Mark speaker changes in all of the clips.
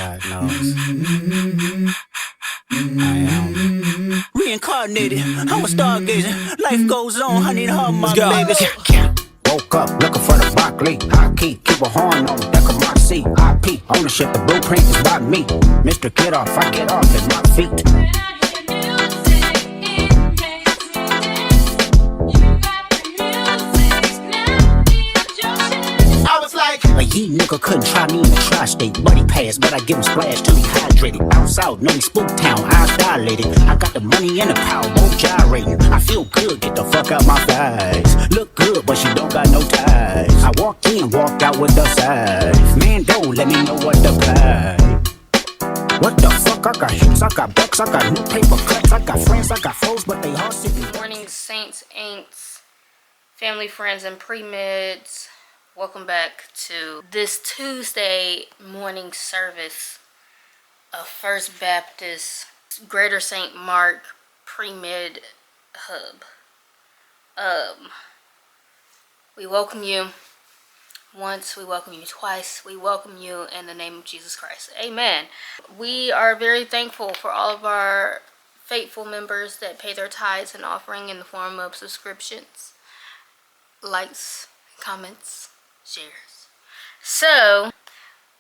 Speaker 1: God knows. I am reincarnated. I'm a stargazer. Life goes on, honey, and all my babies. Woke up looking for the broccoli. High key, keep a horn on deck of my seat. IP, ownership, the blueprint is by me. Mr. Get Off, I get off at my feet. Like he nigga couldn't try me in the tri-state. Buddy passed, but I give him splash till he hydrated. Out south, know me spook town, eyes dilated. I got the money and the power, both gyrating. I feel good, get the fuck out my thighs. Look good, but she don't got no ties. I walked in, walked out with the size. Man, don't let me know what to buy. What the fuck? I got hits, I got bucks, I got new paper cuts, I got friends, I got foes, but they all sitting.
Speaker 2: Morning, Saints, Aints, family, friends, and pre-meds. Welcome back to this Tuesday morning service of First Baptist Greater St. Mark Pre-Med Hub. We welcome you once, we welcome you twice, we welcome you in the name of Jesus Christ. Amen. We are very thankful for all of our faithful members that pay their tithes and offering in the form of subscriptions, likes, comments, shares. So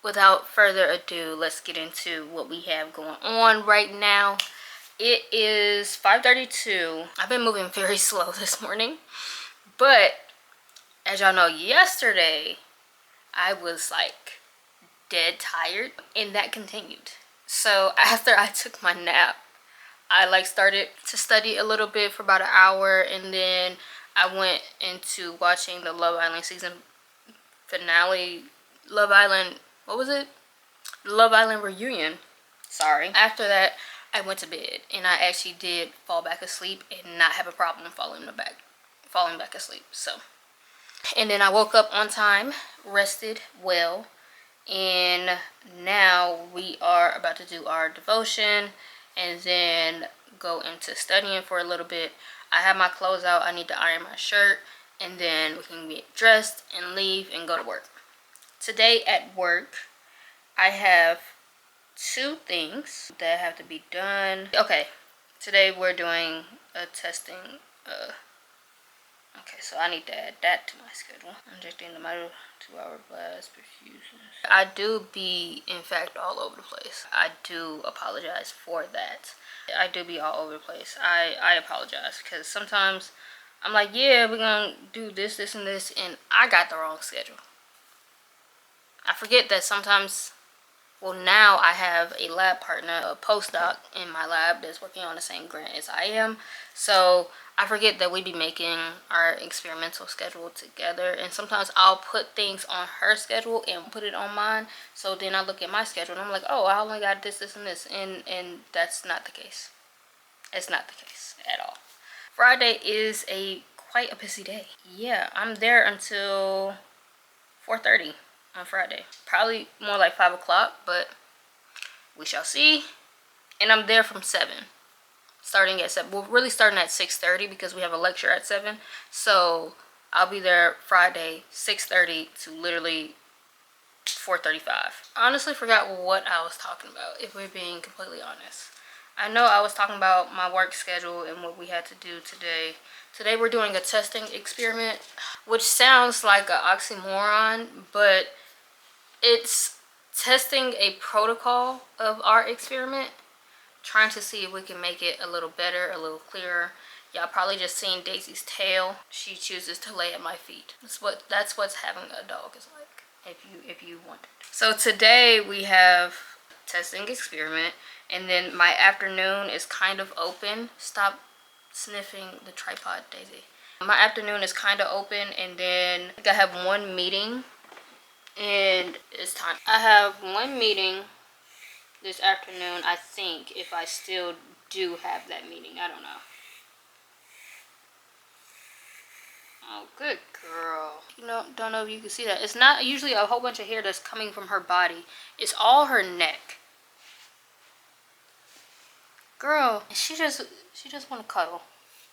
Speaker 2: without further ado, let's get into what we have going on right now. It is 5:32. I've been moving very slow this morning, but as y'all know, yesterday I was like dead tired and that continued. So after I took my nap, I like started to study a little bit for about an hour, and then I went into watching the Love Island season finale. Love Island, what was it? Love Island reunion. Sorry. After that, I went to bed, and I actually did fall back asleep and not have a problem falling back asleep. So, and then I woke up on time, rested well, and now we are about to do our devotion and then go into studying for a little bit. I have my clothes out. I need to iron my shirt, and then we can get dressed and leave and go to work. Today at work, I have two things that have to be done. Okay, today we're doing a testing. Okay, so I need to add that to my schedule. Injecting the middle 2-hour blast perfusion. I do be, in fact, all over the place. I do apologize for that. I do be all over the place. I apologize, because sometimes I'm like, yeah, we're gonna do this, this, and this, and I got the wrong schedule. I forget that sometimes, well, now I have a lab partner, a postdoc in my lab that's working on the same grant as I am. So I forget that we be making our experimental schedule together, and sometimes I'll put things on her schedule and put it on mine. So then I look at my schedule and I'm like, oh, I only got this, this, and this, and that's not the case. It's not the case at all. Friday is quite a busy day. Yeah, I'm there until 4:30 on Friday. Probably more like 5 o'clock, but we shall see. And I'm there from 7. Starting at 7. We're really starting at 6:30 because we have a lecture at 7. So I'll be there Friday 6:30 to literally 4:35. I honestly forgot what I was talking about, if we're being completely honest. I know I was talking about my work schedule and what we had to do today. Today we're doing a testing experiment, which sounds like an oxymoron, but it's testing a protocol of our experiment, trying to see if we can make it a little better, a little clearer. Y'all probably just seen Daisy's tail. She chooses to lay at my feet. That's what's having a dog is like, if you want it. So today we have testing experiment, and then my afternoon is kind of open. Stop sniffing the tripod, Daisy. My afternoon is kind of open, and then I have one meeting, and it's time. I have one meeting this afternoon, I think, if I still do have that meeting. I don't know. Oh, good girl. Don't know if you can see that. It's not usually a whole bunch of hair that's coming from her body. It's all her neck. Girl, she just want to cuddle.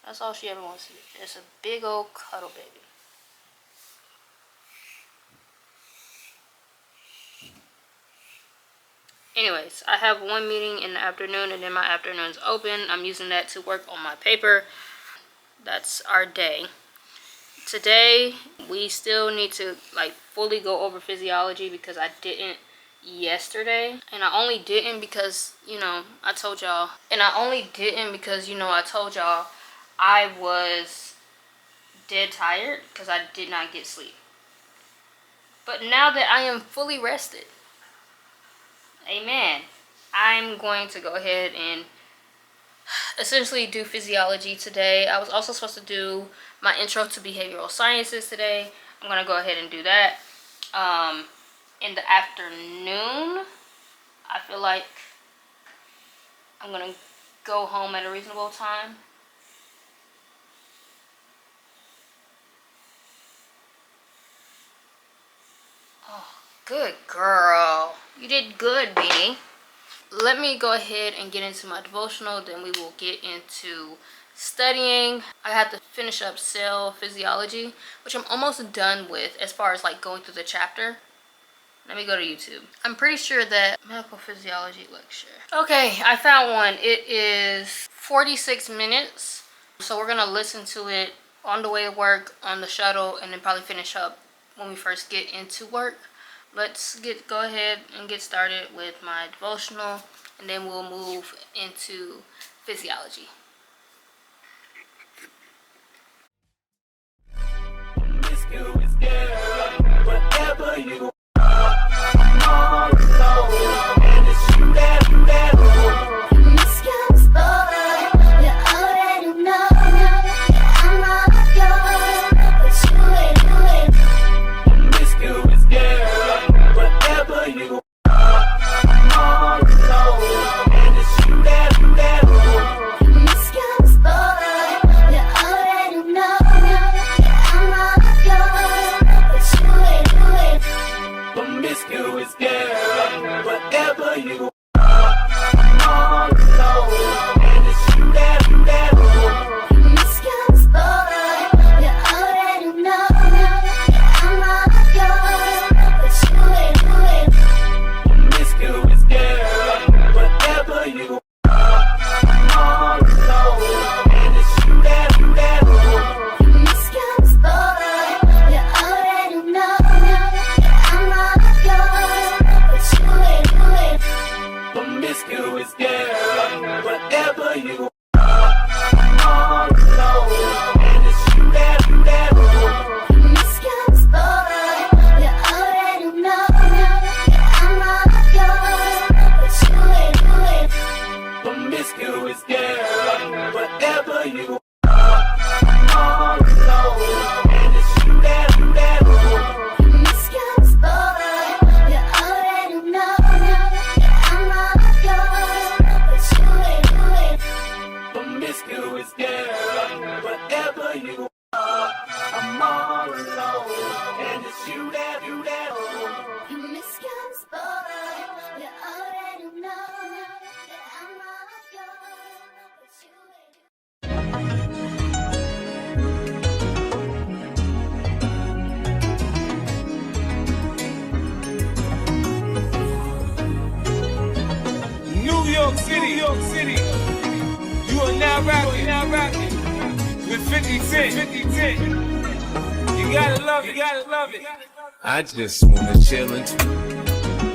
Speaker 2: That's all she ever wants to do. Just a big old cuddle baby. Anyways, I have one meeting in the afternoon, and then my afternoon's open. I'm using that to work on my paper. That's our day. Today, we still need to like fully go over physiology because I didn't yesterday. And I only didn't because, you know, I told y'all. I was dead tired because I did not get sleep. But now that I am fully rested, amen, I'm going to go ahead and essentially do physiology today. I was also supposed to do my intro to behavioral sciences today. I'm going to go ahead and do that. In the afternoon, I feel like I'm going to go home at a reasonable time. Oh, good girl. You did good, Beanie. Let me go ahead and get into my devotional, then we will get into studying. I have to finish up cell physiology, which I'm almost done with as far as like going through the chapter. Let me go to YouTube. I'm pretty sure that medical physiology lecture. Okay, I found one. It is 46 minutes. So we're gonna listen to it on the way to work, on the shuttle, and then probably finish up when we first get into work. Let's go ahead and get started with my devotional, and then we'll move into physiology.
Speaker 3: Whatever you I'm all alone, and it's you that this comes over, you already know I'm all yours, but you ain't promiscuous girl. Whatever you I'm all alone, and it's you that this comes over, you already know I'm all yours, but you ain't promiscuous girl. Whatever you I'm all alone, and it's you that this comes over, you already know I'm all yours, but you ain't promiscuous girl. Whatever you I'm all alone, and it's you that this comes over, you already know I'm all yours, but you ain't promiscuous girl. Whatever you I'm all alone, and it's you that this comes over, you already know I'm all yours, but you ain't promiscuous girl. Whatever you I'm all alone, and it's you that this comes over, you already know I'm all yours, but you ain't promiscuous girl. Whatever you I'm all alone, and it's you that this comes over, you already know that I'm all yours, but you ain't
Speaker 4: New York City. You are now rocking with 50 Cent. You gotta love it. I just wanna chill and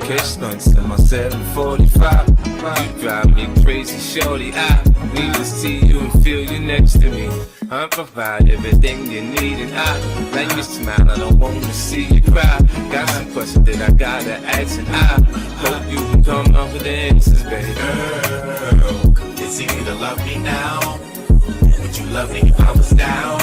Speaker 4: catch stunts in my 745. You drive me crazy, shorty. I need to see you and feel you next to me. I provide everything you need, and I like your smile. I don't want to see you cry. Got some questions that I gotta ask, and I hope you can come up with the answers, baby.
Speaker 3: Girl, it's easy to love me now. Would you love me if I was down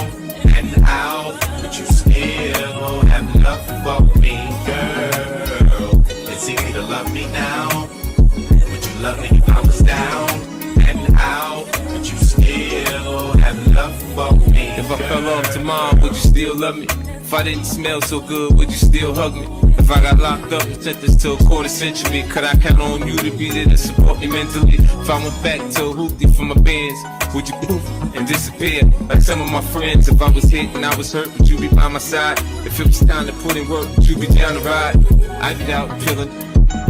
Speaker 3: and out? Would you still have love for me, girl? It's easy to love me now. Would you love me if I was down and out? Would you still have love for me,
Speaker 4: If I fell off tomorrow, would you still love me? If I didn't smell so good, would you still hug me? If I got locked up and sentenced to a quarter century, could I count on you to be there to support me mentally? If I went back to a hoopty for my bands, would you poof and disappear like some of my friends? If I was hit and I was hurt, would you be by my side? If it was time to put in work, would you be down to ride? I'd be out feeling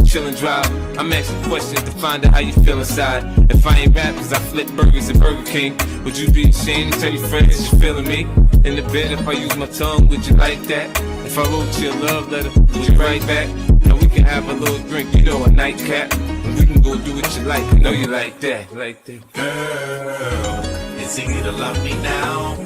Speaker 4: chillin' drive. I'm asking questions to find out how you feel inside. If I ain't rap, cause I flip burgers at Burger King, would you be ashamed to tell your friends that you're feeling me? In the bed, if I use my tongue, would you like that? If I wrote you a love letter, would you write back? Now we can have a little drink, you know, a nightcap, and we can go do what you like. I know you like that, like that.
Speaker 3: Girl, it's easy to love me now.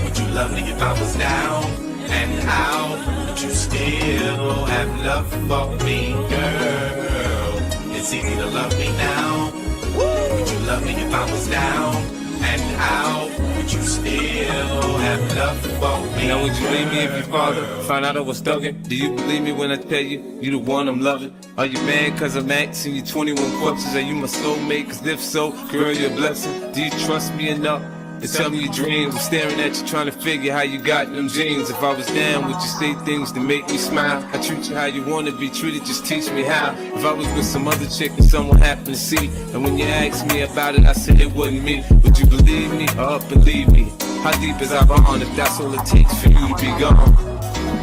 Speaker 3: Would you love me if I was down and out? Would you still have love for me? Girl, it's easy to love me now. Would you love me if I was down and out? Would you still have love for me?
Speaker 4: Now would you leave me if your father found out I was thugging? Do you believe me when I tell you, you the one I'm loving? Are you mad cause I'm asking you 21 questions? Are you my soulmate? Cause if so, girl, you're a blessing. Do you trust me enough to tell me your dreams? I'm staring at you trying to figure how you got them jeans. If I was down, would you say things to make me smile? I treat you how you wanna be treated, just teach me how. If I was with some other chick and someone happened to see, and when you asked me about it, I said it wasn't me, would you believe me or up and leave me? How deep is our bond if that's all it takes for you to be gone?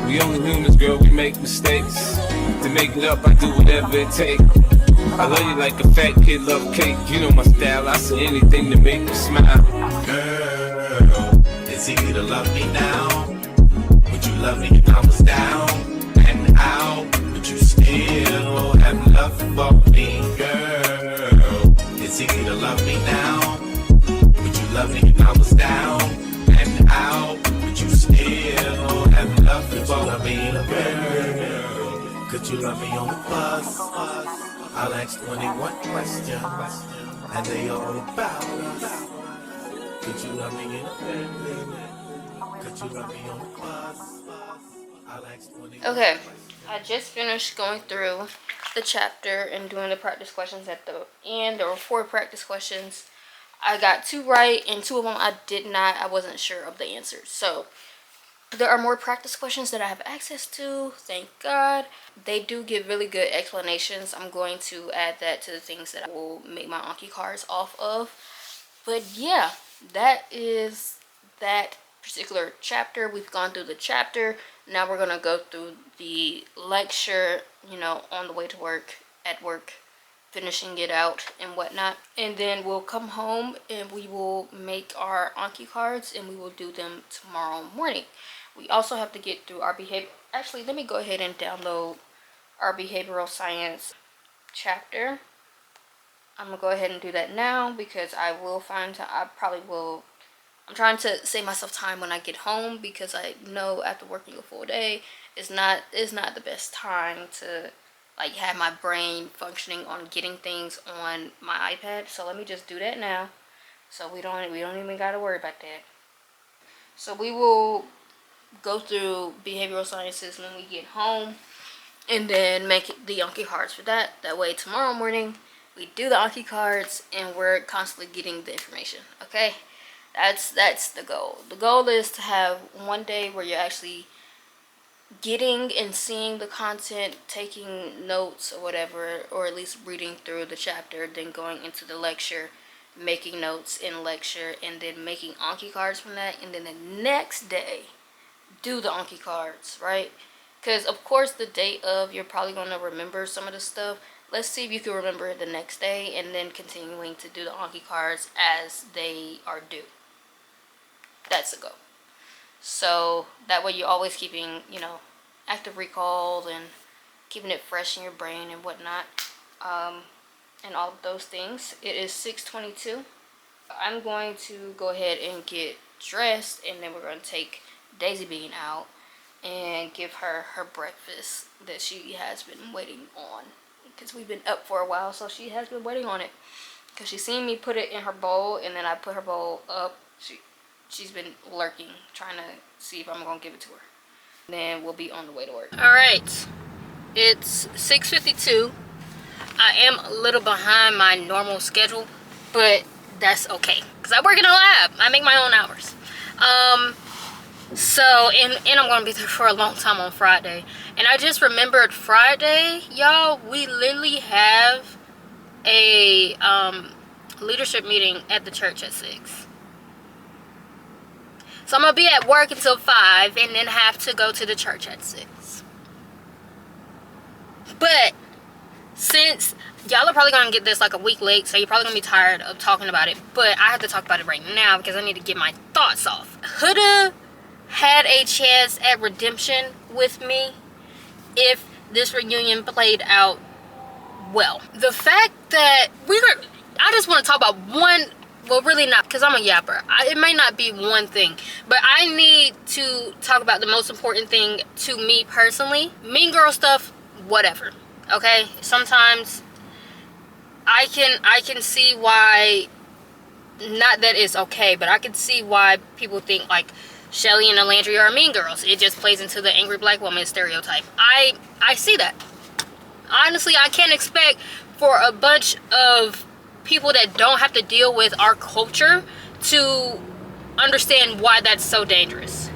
Speaker 4: We only humans, girl, we make mistakes. To make it up, I do whatever it takes. I love you like a fat kid love cake. You know my style, I say anything to make you smile.
Speaker 3: Girl, it's easy to love me now. Would you love me if I was down and out? Would you still have love for me? Girl, it's easy to love me now. Would you love me if I was down and out? Would you still have love for me? Girl, could you love me on the bus? I'll ask 21 questions, and they all about us. Could you love me in the family? Could you love me on the bus? I'll ask 21
Speaker 2: Okay, I just finished going through the chapter and doing the practice questions at the end. There were 4 practice questions. I got 2 right, and 2 of them I did not. I wasn't sure of the answers. So there are more practice questions that I have access to, thank God. They do give really good explanations. I'm going to add that to the things that I will make my Anki cards off of. But yeah, that is that particular chapter. We've gone through the chapter. Now we're going to go through the lecture, you know, on the way to work, at work, finishing it out and whatnot. And then we'll come home and we will make our Anki cards and we will do them tomorrow morning. We also have to get through our behavior. Actually, let me go ahead and download our behavioral science chapter. I'm gonna go ahead and do that now because I will find time. I probably will. I'm trying to save myself time when I get home because I know after working a full day, it's not the best time to like have my brain functioning on getting things on my iPad. So let me just do that now. So we don't even gotta worry about that. So we will go through behavioral sciences when we get home and then make the Anki cards for that. That way tomorrow morning we do the Anki cards and we're constantly getting the information. Okay, that's the goal. The goal is to have one day where you're actually getting and seeing the content, taking notes or whatever, or at least reading through the chapter, then going into the lecture, making notes in lecture, and then making Anki cards from that, and then the next day do the Anki cards, right? Because of course the day of you're probably going to remember some of the stuff. Let's see if you can remember the next day, and then continuing to do the Anki cards as they are due. That's the goal. So that way you're always keeping, you know, active recall and keeping it fresh in your brain and whatnot, and all of those things. It is 6:22. I'm going to go ahead and get dressed, and then we're going to take Daisy Bean out and give her her breakfast that she has been waiting on, because we've been up for a while, so she has been waiting on it because she's seen me put it in her bowl, and then I put her bowl up. She's been lurking, trying to see if I'm gonna give it to her. And then we'll be on the way to work. All right, it's 6:52. I am a little behind my normal schedule, but that's okay because I work in a lab. I make my own hours. So, and I'm going to be there for a long time on Friday. And I just remembered Friday, y'all, we literally have a leadership meeting at the church at 6. So I'm going to be at work until 5 and then have to go to the church at 6. But since y'all are probably gonna get this like a week late, so you're probably gonna be tired of talking about it, but I have to talk about it right now because I need to get my thoughts off. Huda had a chance at redemption with me if this reunion played out well. The fact that I just want to talk about one, well, really not, because I'm a yapper. It may not be one thing, but I need to talk about the most important thing to me personally. Mean Girl stuff, whatever, okay? Sometimes I can see why, not that it's okay, but I can see why people think like Shelly and Alandria are mean girls. It just plays into the angry black woman stereotype. I see that. Honestly, I can't expect for a bunch of people that don't have to deal with our culture to understand why that's so dangerous.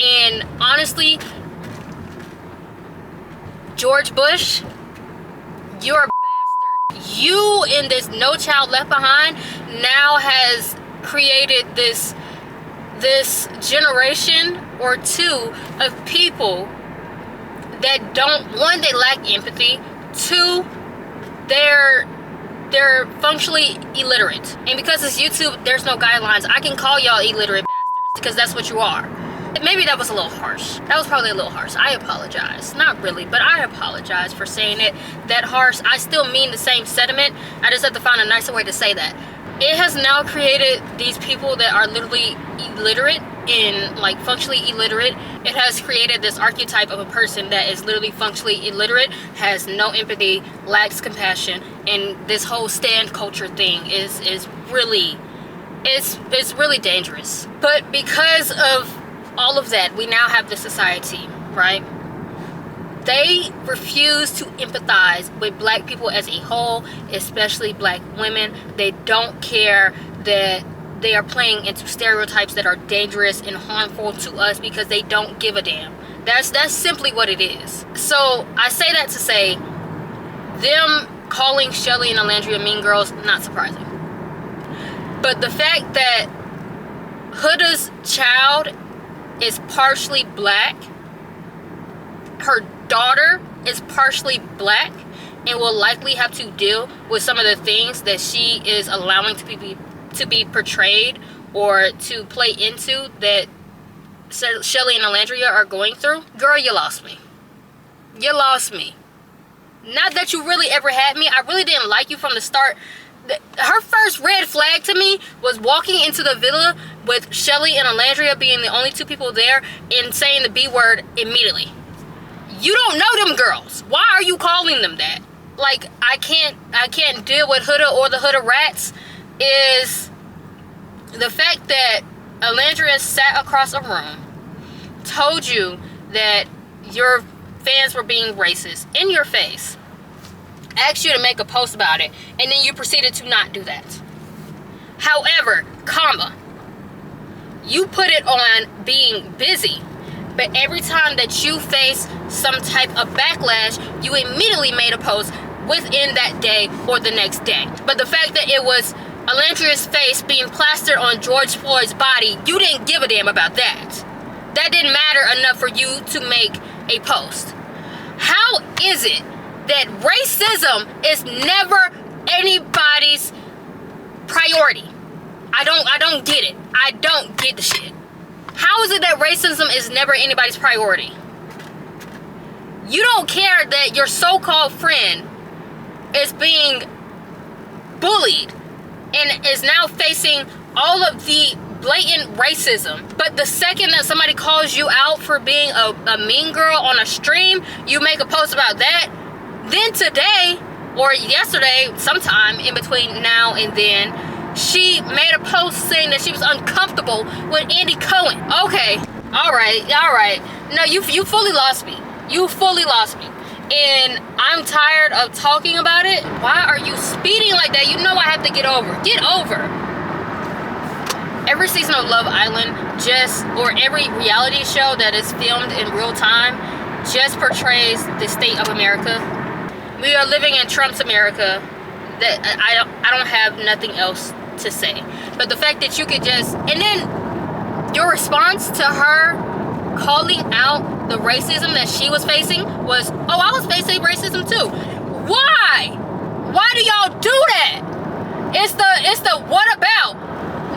Speaker 2: And honestly, George Bush, you're a bastard. You in this No Child Left Behind now has created this generation or two of people that don't, one, they lack empathy, two, they're functionally illiterate. And because it's YouTube, there's no guidelines. I can call y'all illiterate bastards because that's what you are. Maybe that was a little harsh. That was probably a little harsh. I apologize. Not really, but I apologize for saying it that harsh. I still mean the same sentiment. I just have to find a nicer way to say that. It has now created these people that are literally illiterate and like functionally illiterate. It has created this archetype of a person that is literally functionally illiterate, has no empathy, lacks compassion, and this whole stand culture thing is really, it's really dangerous. But because of all of that, we now have this society, right? They refuse to empathize with black people as a whole, especially black women. They don't care that they are playing into stereotypes that are dangerous and harmful to us because they don't give a damn. That's simply what it is. So I say that to say, them calling Shelly and Alandria mean girls, not surprising. But the fact that Huda's child is partially black, her daughter is partially black, and will likely have to deal with some of the things that she is allowing to be portrayed or to play into that Shelly and Alandria are going through. Girl, you lost me. You lost me. Not that you really ever had me. I really didn't like you from the start. Her first red flag to me was walking into the villa with Shelly and Alandria being the only two people there and saying the B word immediately. You don't know them girls. Why are you calling them that? Like, I can't deal with Huda or the Huda rats. Is the fact that Alandria sat across a room, told you that your fans were being racist in your face, asked you to make a post about it, and then you proceeded to not do that. However, you put it on being busy, but every time that you face some type of backlash, you immediately made a post within that day or the next day. But the fact that it was Alandria's face being plastered on George Floyd's body, you didn't give a damn about that. That didn't matter enough for you to make a post. How is it that racism is never anybody's priority? I don't get it. I don't get the shit. How is it that racism is never anybody's priority? You don't care that your so-called friend is being bullied and is now facing all of the blatant racism. But the second that somebody calls you out for being a mean girl on a stream, you make a post about that. Then today, or yesterday, sometime in between now and then, she made a post saying that she was uncomfortable with Andy Cohen. Okay, all right. No, you fully lost me. You fully lost me. And I'm tired of talking about it. Why are you speeding like that? You know I have to get over. Get over. Every season of Love Island or every reality show that is filmed in real time just portrays the state of America. We are living in Trump's America. That I don't have nothing else to say. But the fact that you could just, and then your response to her calling out the racism that she was facing was, oh, I was facing racism too. Why? Why do y'all do that? It's the what about?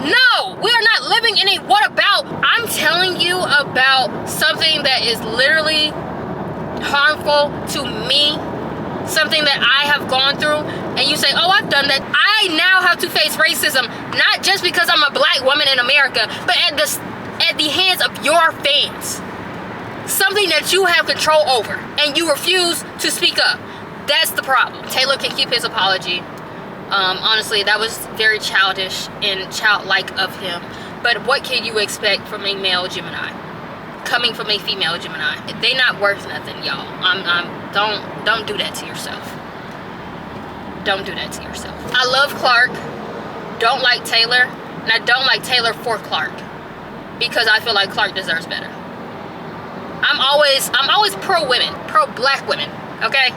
Speaker 2: No, we are not living in a what about. I'm telling you about something that is literally harmful to me, something that I have gone through, and you say, oh, I've done that. I now have to face racism, not just because I'm a black woman in America, but at the hands of your fans. Something that you have control over, and you refuse to speak up. That's the problem. Taylor can keep his apology. Honestly, that was very childish and childlike of him. But what can you expect from a male Gemini? Coming from a female Gemini. They not worth nothing, y'all. Don't do that to yourself. Don't do that to yourself. I love Clark. Don't like Taylor. And I don't like Taylor for Clark. Because I feel like Clark deserves better. I'm always pro women. Pro black women. Okay?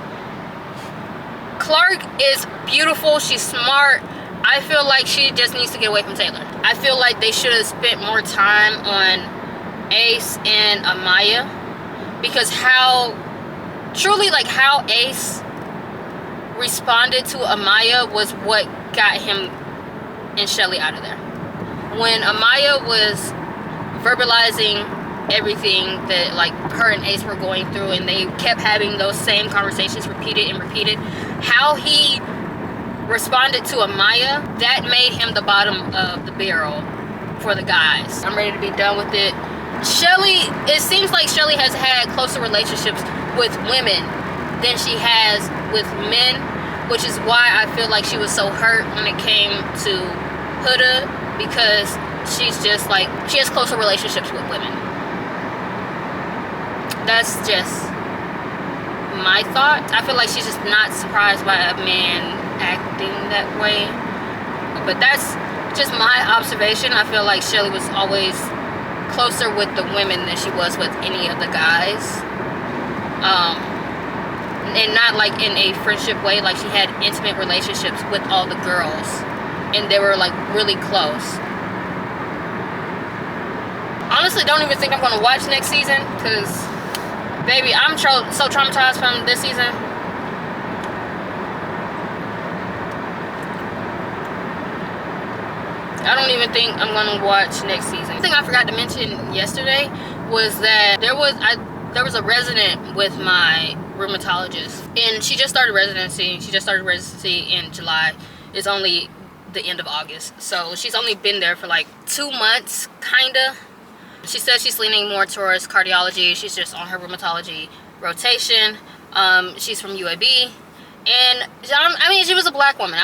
Speaker 2: Clark is beautiful. She's smart. I feel like she just needs to get away from Taylor. I feel like they should have spent more time on Ace and Amaya, because how Ace responded to Amaya was what got him and Shelly out of there. When Amaya was verbalizing everything that like her and Ace were going through, and they kept having those same conversations repeated, how he responded to Amaya, that made him the bottom of the barrel for the guys. I'm ready to be done with it. Shelly, it seems like Shelly has had closer relationships with women than she has with men, which is why I feel like she was so hurt when it came to Huda, because she's just like, she has closer relationships with women. That's just my thought. I feel like she's just not surprised by a man acting that way, but that's just my observation. I feel like Shelly was always closer with the women than she was with any of the guys, and not like in a friendship way. Like, she had intimate relationships with all the girls, and they were like really close. Honestly, don't even think I'm gonna watch next season, because baby, I'm so traumatized from this season. I don't even think I'm gonna watch next season. The thing I forgot to mention yesterday was that there was a resident with my rheumatologist, and she just started residency. She just started residency in July. It's only the end of August, so she's only been there for like 2 months, kinda. She says she's leaning more towards cardiology. She's just on her rheumatology rotation. She's from UAB, and I mean, she was a black woman.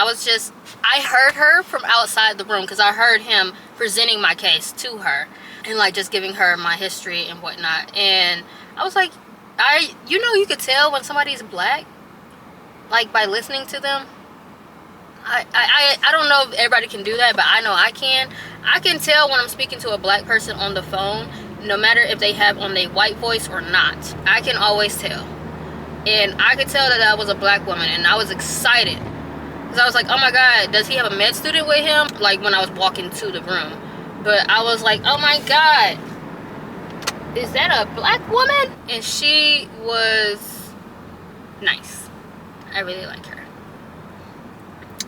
Speaker 2: I heard her from outside the room, because I heard him presenting my case to her and like just giving her my history and whatnot. And I was like, you could tell when somebody's black, like by listening to them. I don't know if everybody can do that, but I know I can. I can tell when I'm speaking to a black person on the phone, no matter if they have on a white voice or not. I can always tell. And I could tell that I was a black woman, and I was excited. Because I was like, oh my God, does he have a med student with him? Like when I was walking to the room. But I was like, oh my God, is that a black woman? And she was nice. I really like her.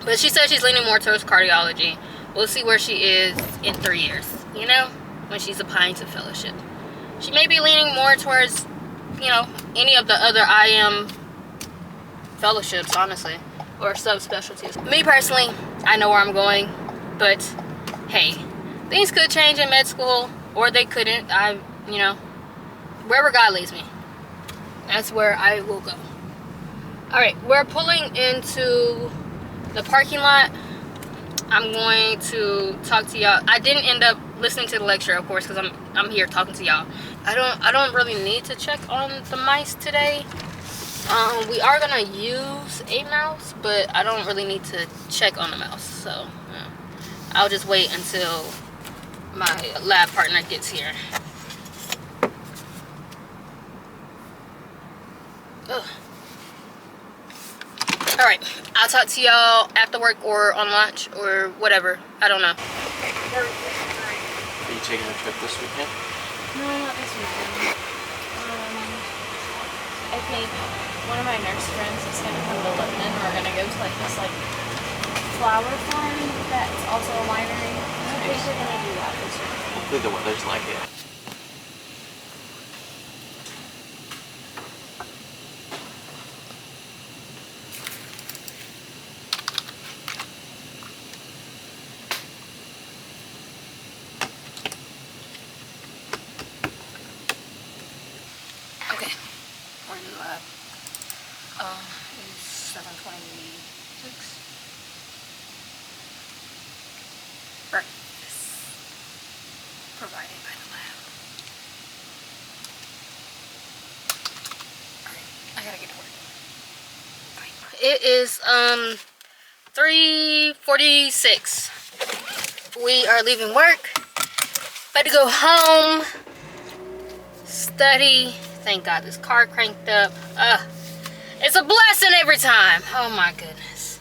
Speaker 2: But she said she's leaning more towards cardiology. We'll see where she is in 3 years, you know, when she's applying to fellowship. She may be leaning more towards, you know, any of the other IM fellowships, honestly, or subspecialties. Me personally, I know where I'm going, but hey, things could change in med school, or they couldn't. You know, wherever God leads me, that's where I will go. All right, we're pulling into the parking lot. I'm going to talk to y'all. I didn't end up listening to the lecture, of course, because I'm here talking to y'all. I don't really need to check on the mice today. We are gonna use a mouse, but I don't really need to check on the mouse, so I'll just wait until my lab partner gets here. Ugh. All right, I'll talk to y'all after work or on lunch or whatever. I don't know.
Speaker 5: Are you taking a trip this weekend?
Speaker 2: No, not this weekend. I think one of my my nurse friends is gonna come to Lebanon. We're gonna go to like this like flower farm that's also a winery. I think we're gonna do that this year.
Speaker 5: Hopefully the weather's like it.
Speaker 2: Okay, we're in the lab. It's 7:26. Breakfast provided by the lab. Alright, I gotta get to work. Bye. It is 3:46. We are leaving work. About to go home. Study. Thank God this car cranked up. It's a blessing every time. Oh my goodness.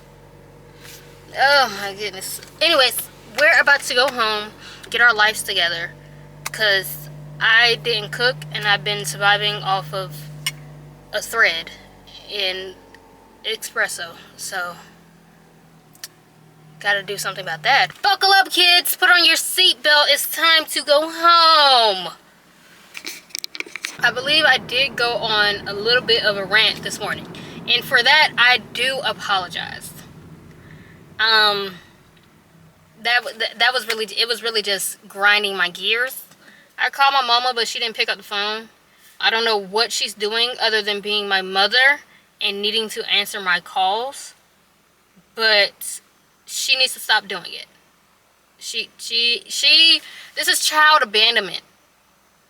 Speaker 2: Oh my goodness. Anyways, we're about to go home, get our lives together, because I didn't cook and I've been surviving off of a thread in espresso. So gotta do something about that. Buckle up, kids. Put on your seatbelt. It's time to go home. I believe I did go on a little bit of a rant this morning, and for that I do apologize. That was really just grinding my gears. I called my mama, but she didn't pick up the phone. I don't know what she's doing other than being my mother and needing to answer my calls, but she needs to stop doing it. This is child abandonment.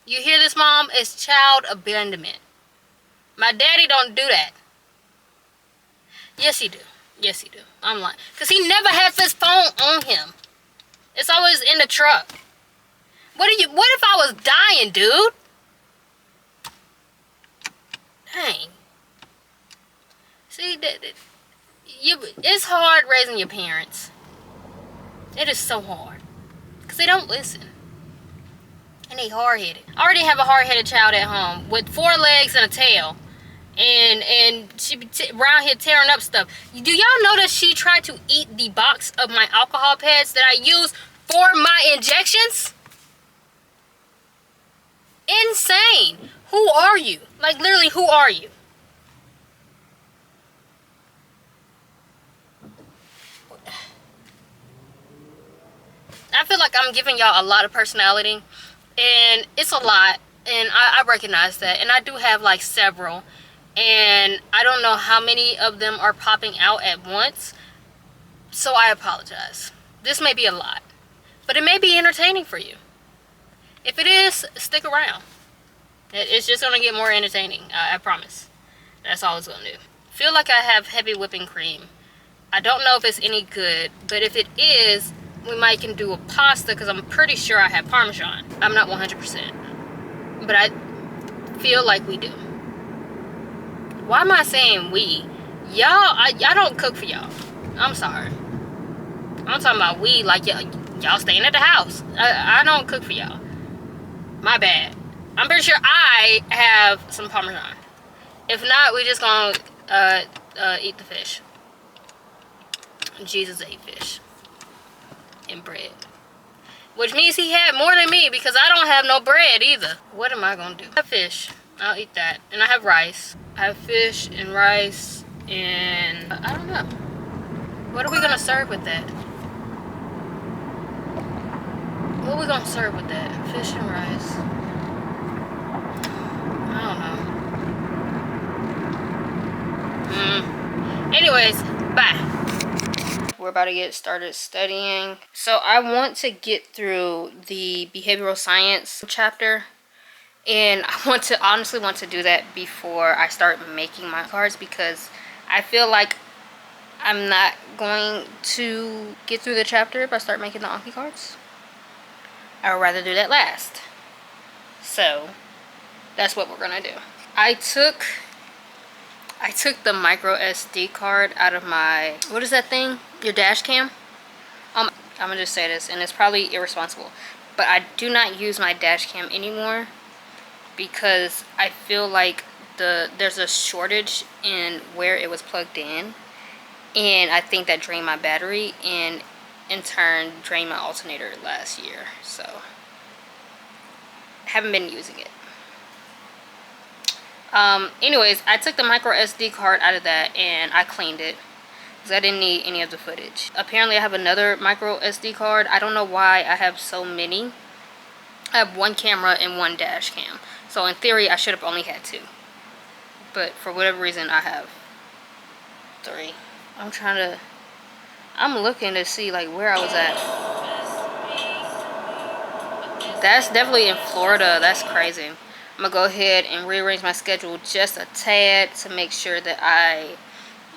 Speaker 2: You hear this, Mom? It's child abandonment. My daddy don't do that. Yes, he do. Yes, he do. I'm lying. Because he never had his phone on him. It's always in the truck. What if I was dying, dude? Dang. See, it's hard raising your parents. It is so hard. Because they don't listen. And they hard-headed. I already have a hard-headed child at home with 4 legs and a tail. And she be around here tearing up stuff. Do y'all know that she tried to eat the box of my alcohol pads that I use for my injections? Insane. Who are you? Like, literally, who are you? I feel like I'm giving y'all a lot of personality, and it's a lot, and I recognize that, and I do have like several, and I don't know how many of them are popping out at once, so I apologize. This may be a lot, but it may be entertaining for you. If it is, stick around. It's just gonna get more entertaining, I promise. That's all it's gonna do. Feel like I have heavy whipping cream. I don't know if it's any good, but if it is, we might can do a pasta, because I'm pretty sure I have Parmesan. I'm not 100%, but I feel like we do. Why am I saying we? Y'all, I don't cook for y'all. I'm sorry. I'm talking about we, like y'all staying at the house. I don't cook for y'all. My bad. I'm pretty sure I have some Parmesan. If not, we just gonna eat the fish. Jesus ate fish and bread, which means he had more than me, because I don't have no bread either. What am I gonna do? I have fish. I'll eat that. And I have rice. I have fish and rice, and I don't know. What are we gonna serve with that? What are we gonna serve with that? Fish and rice. I don't know. Anyways, bye. We're about to get started studying. So I want to get through the behavioral science chapter, and I honestly want to do that before I start making my cards, because I feel like I'm not going to get through the chapter if I start making the Anki cards. I would rather do that last. So that's what we're gonna do. I took the micro SD card out of my, what is that thing? Your dash cam? I'm gonna just say this, and it's probably irresponsible, but I do not use my dash cam anymore, because I feel like there's a shortage in where it was plugged in, and I think that drained my battery, and in turn drained my alternator last year. So haven't been using it. Anyways, I took the micro SD card out of that and I cleaned it because I didn't need any of the footage. Apparently I have another micro SD card. I don't know why I have so many. I have one camera and one dash cam, so in theory I should have only had 2, but for whatever reason I have 3. I'm looking to see like where I was at. That's definitely in Florida. That's crazy. I'm gonna go ahead and rearrange my schedule just a tad to make sure that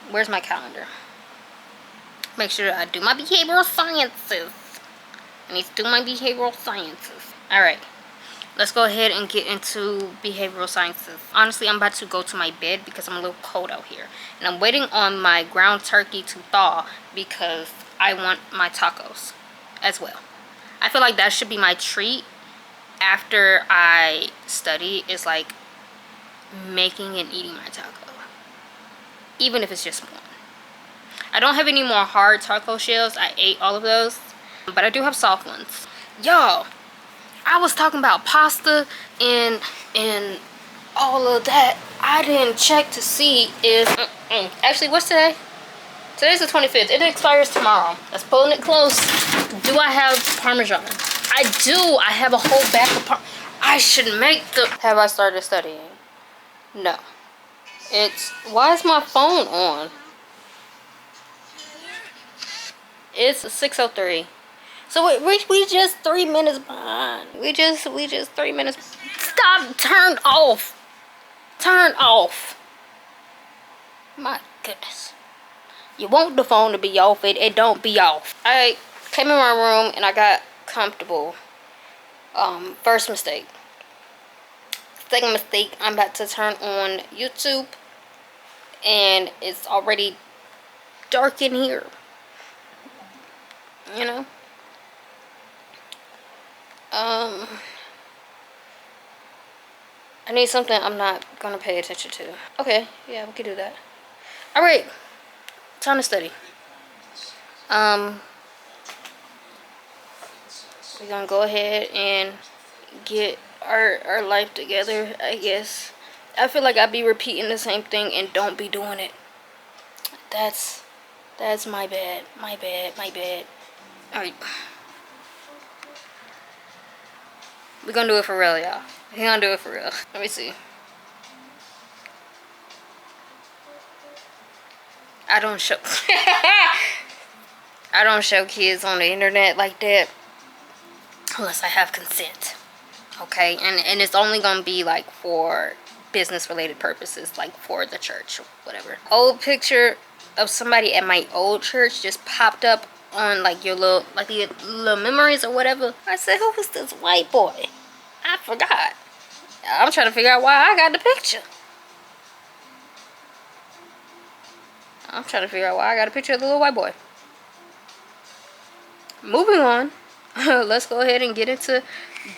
Speaker 2: where's my calendar? Make sure that I do my behavioral sciences. I need to do my behavioral sciences. Alright, let's go ahead and get into behavioral sciences. Honestly, I'm about to go to my bed because I'm a little cold out here. And I'm waiting on my ground turkey to thaw because I want my tacos as well. I feel like that should be my treat after I study, is like making and eating my taco, even if it's just one. I don't have any more hard taco shells. I ate all of those, but I do have soft ones. Y'all, I was talking about pasta and all of that. I didn't check to see if actually, what's today? Today's the 25th. It expires tomorrow. That's pulling it close. Do I have Parmesan? I do. I have a whole bag of I should make the... Have I started studying? No. Why is my phone on? It's 6:03. So we just 3 minutes behind. We just 3 minutes. Stop. Turn off. Turn off. My goodness. You want the phone to be off, it don't be off. I came in my room and I got comfortable. First mistake. Second mistake, I'm about to turn on YouTube and it's already dark in here. You know? I need something I'm not gonna pay attention to. Okay, yeah, we can do that. Alright. Time to study. We're gonna go ahead and get our life together, I guess. I feel like I be repeating the same thing and don't be doing it. That's my bad. My bad. Alright. We're gonna do it for real, y'all. We're gonna do it for real. Let me see. I don't show I don't show kids on the internet like that unless I have consent. Okay? And it's only gonna be like for business related purposes, like for the church or whatever. Old picture of somebody at my old church just popped up on like your little memories or whatever. I said, who is this white boy? I forgot. I'm trying to figure out why I got the picture. I'm trying to figure out why I got a picture of the little white boy. Moving on. Let's go ahead and get into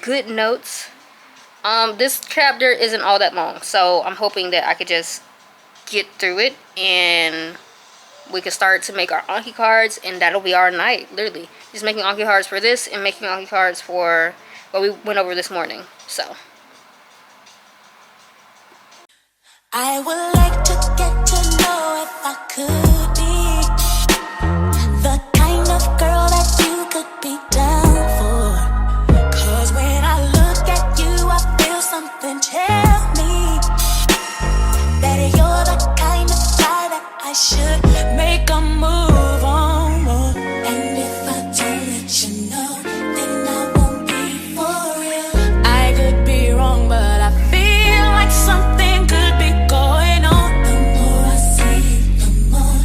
Speaker 2: good notes. This chapter isn't all that long, so I'm hoping that I could just get through it and we can start to make our Anki cards, and that'll be our night, literally. Just making Anki cards for this and making Anki cards for what we went over this morning. So
Speaker 6: I would like to get to know if I could be the kind of girl that you could be down for. 'Cause when I look at you, I feel something tell me that you're the kind of guy that I should make a move on. And if I don't let you know, then I won't be for real. I could be wrong, but I feel like something could be going on. The more I see, the more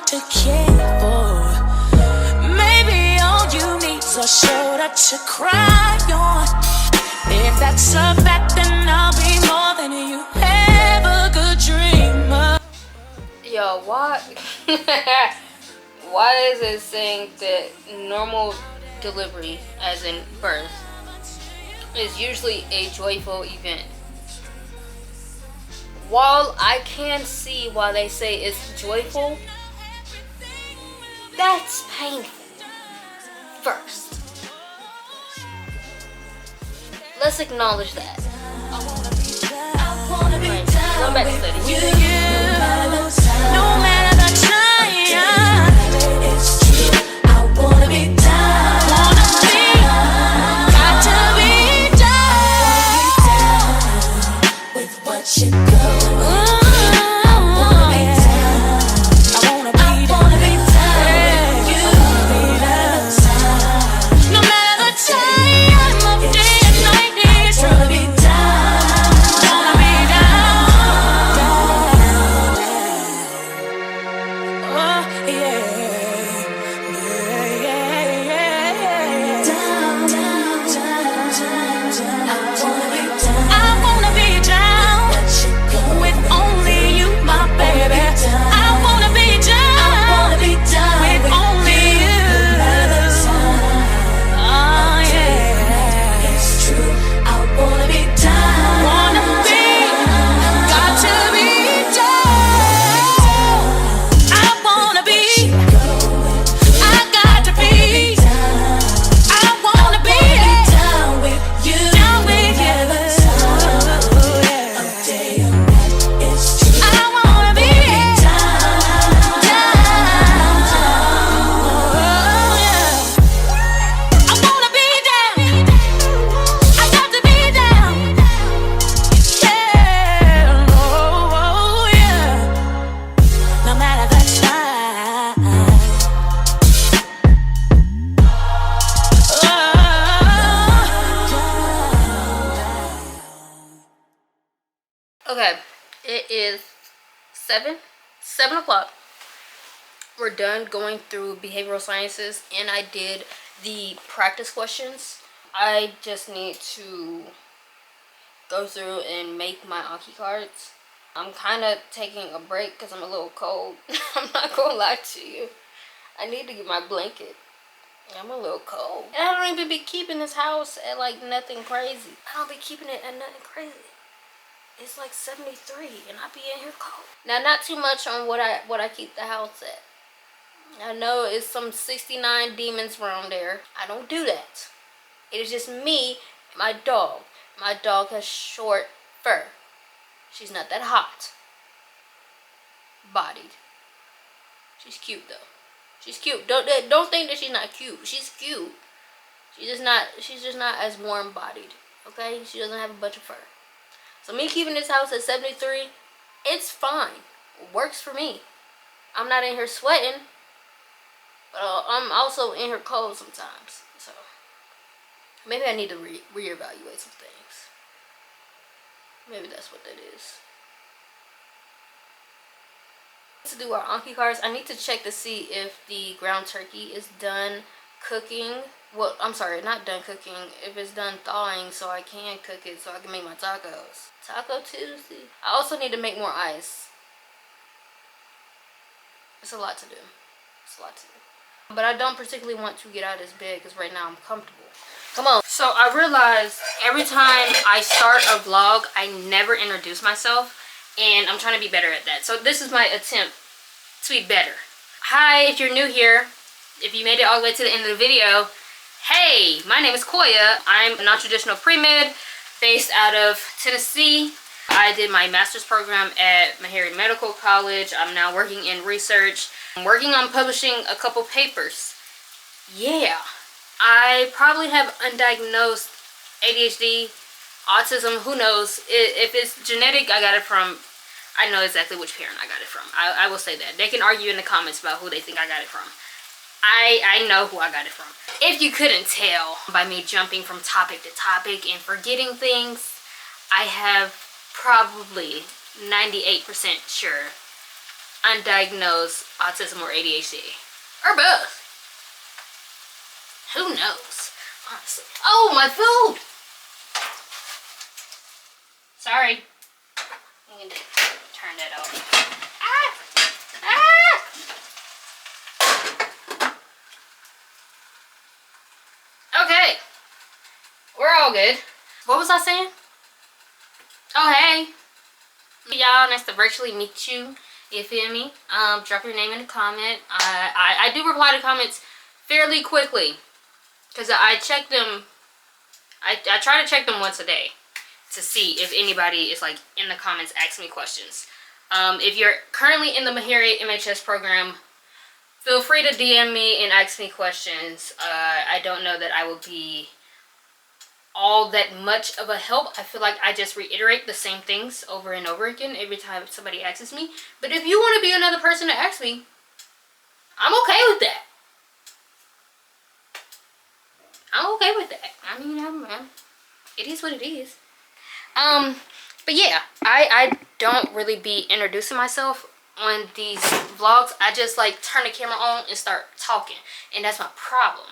Speaker 6: to care for. Maybe all you need's a shoulder to cry on. If that's a fact, then I'll be more than you ever could dream of.
Speaker 2: Yo, why? Why is it saying that normal delivery, as in birth, is usually a joyful event? While I can see why they say it's joyful, that's painful. First, let's acknowledge that. Right. Go back to study.
Speaker 6: No matter the time, it's true. I wanna be down. Got to be down with what you go. I wanna be down. I wanna be down with you. No matter the time of day and night, it's true. Wanna be down. Wanna be down. Oh yeah.
Speaker 2: Okay, it is 7 o'clock. We're done going through behavioral sciences, and I did the practice questions. I just need to go through and make my Anki cards. I'm kind of taking a break because I'm a little cold. I'm not gonna lie to you. I need to get my blanket. I'm a little cold. And I don't even be keeping this house at like nothing crazy. I don't be keeping it at nothing crazy. It's like 73 and I be in here cold. Now, not too much on what I keep the house at. I know it's some 69 demons around there. I don't do that. It is just me and my dog. My dog has short fur. She's not that hot bodied. She's cute though. She's cute. Don't think that she's not cute. She's cute. She's just not as warm bodied. Okay? She doesn't have a bunch of fur. So me keeping this house at 73, it's fine. It works for me. I'm not in here sweating, but I'm also in here cold sometimes. So maybe I need to reevaluate some things. Maybe that's what that is. To do our Anki cards, I need to check to see if the ground turkey is done cooking. Well, I'm sorry, not done cooking. If it's done thawing so I can cook it so I can make my tacos. Taco Tuesday. I also need to make more ice. It's a lot to do. It's a lot to do. But I don't particularly want to get out of this bed because right now I'm comfortable. Come on. So I realized every time I start a vlog, I never introduce myself. And I'm trying to be better at that. So this is my attempt to be better. Hi, if you're new here. If you made it all the way to the end of the video. Hey, my name is Coya. I'm a non-traditional pre-med based out of Tennessee. I did my master's program at Meharry Medical College. I'm now working in research. I'm working on publishing a couple papers. Yeah. I probably have undiagnosed ADHD, autism, who knows. If it's genetic, I got it from, I know exactly which parent I got it from. I will say that. They can argue in the comments about who they think I got it from. I know who I got it from. If you couldn't tell by me jumping from topic to topic and forgetting things, I have probably 98% sure undiagnosed autism or ADHD. Or both. Who knows? Honestly. Oh, my food! Sorry. I'm gonna turn that off. Okay. We're all good. What was I saying? Oh, hey. Y'all, nice to virtually meet you. You feel me? Drop your name in the comment. I do reply to comments fairly quickly. Because I check them. I try to check them once a day. To see if anybody is like in the comments asking me questions. If you're currently in the Mahiri MHS program, feel free to DM me and ask me questions. I don't know that I will be all that much of a help. I feel like I just reiterate the same things over and over again every time somebody asks me. But if you want to be another person to ask me, I'm okay with that. I'm okay with that. I mean, it is what it is. But yeah, I don't really be introducing myself on these vlogs. I just like turn the camera on and start talking, and that's my problem.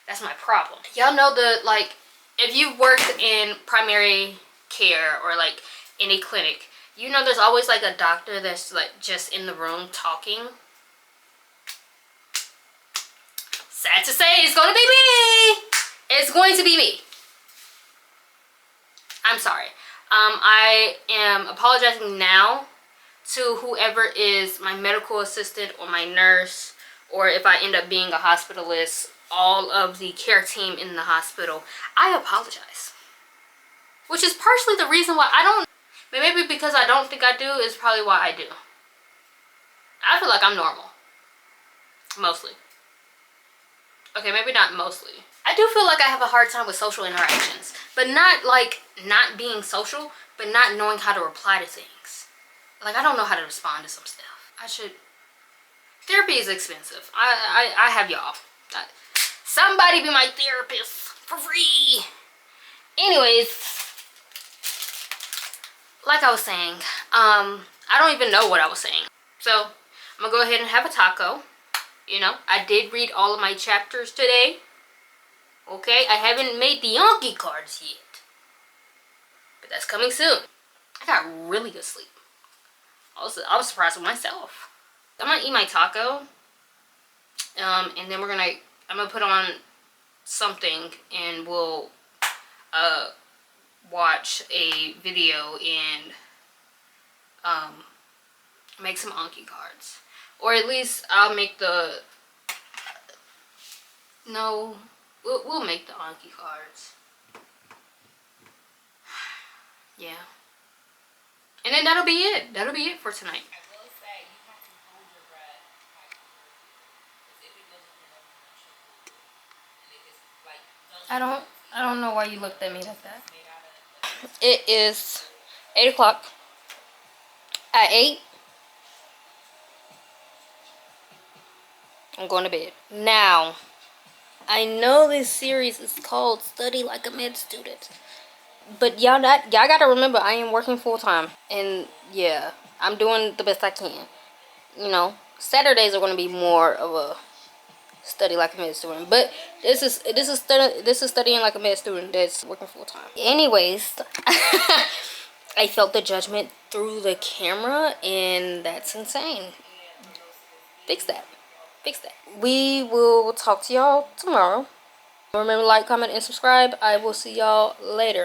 Speaker 2: That's my problem. Y'all know the, like, if you've worked in primary care or like any clinic, you know there's always like a doctor that's like just in the room talking. Sad to say, it's gonna be me. It's going to be me. I'm sorry. I am apologizing now to whoever is my medical assistant or my nurse, or if I end up being a hospitalist, all of the care team in the hospital. I apologize. Which is partially the reason why I don't, maybe because I don't think I do is probably why I do. I feel like I'm normal. Mostly. Okay, maybe not mostly. I do feel like I have a hard time with social interactions. But not like not being social, but not knowing how to reply to things. Like, I don't know how to respond to some stuff. I should. Therapy is expensive. I have y'all. Somebody be my therapist for free. Anyways, like I was saying, I don't even know what I was saying. So I'm gonna go ahead and have a taco. You know, I did read all of my chapters today. Okay, I haven't made the Yankee cards yet, but that's coming soon. I got really good sleep. I was surprised with myself. I'm gonna eat my taco, and then I'm gonna put on something, and we'll watch a video and make some Anki cards, or at least I'll make the. No. We'll make the Anki cards. Yeah. And then that'll be it. That'll be it for tonight. I don't know why you looked at me like that. It is 8 o'clock. At 8, I'm going to bed. Now, I know this series is called Study Like a Med Student, but y'all gotta remember I am working full time, and yeah, I'm doing the best I can. You know, Saturdays are gonna be more of a study like a med student, but this is studying like a med student that's working full time. Anyways, I felt the judgment through the camera, and that's insane. Fix that. Fix that. We will talk to y'all tomorrow. Remember to like, comment, and subscribe. I will see y'all later.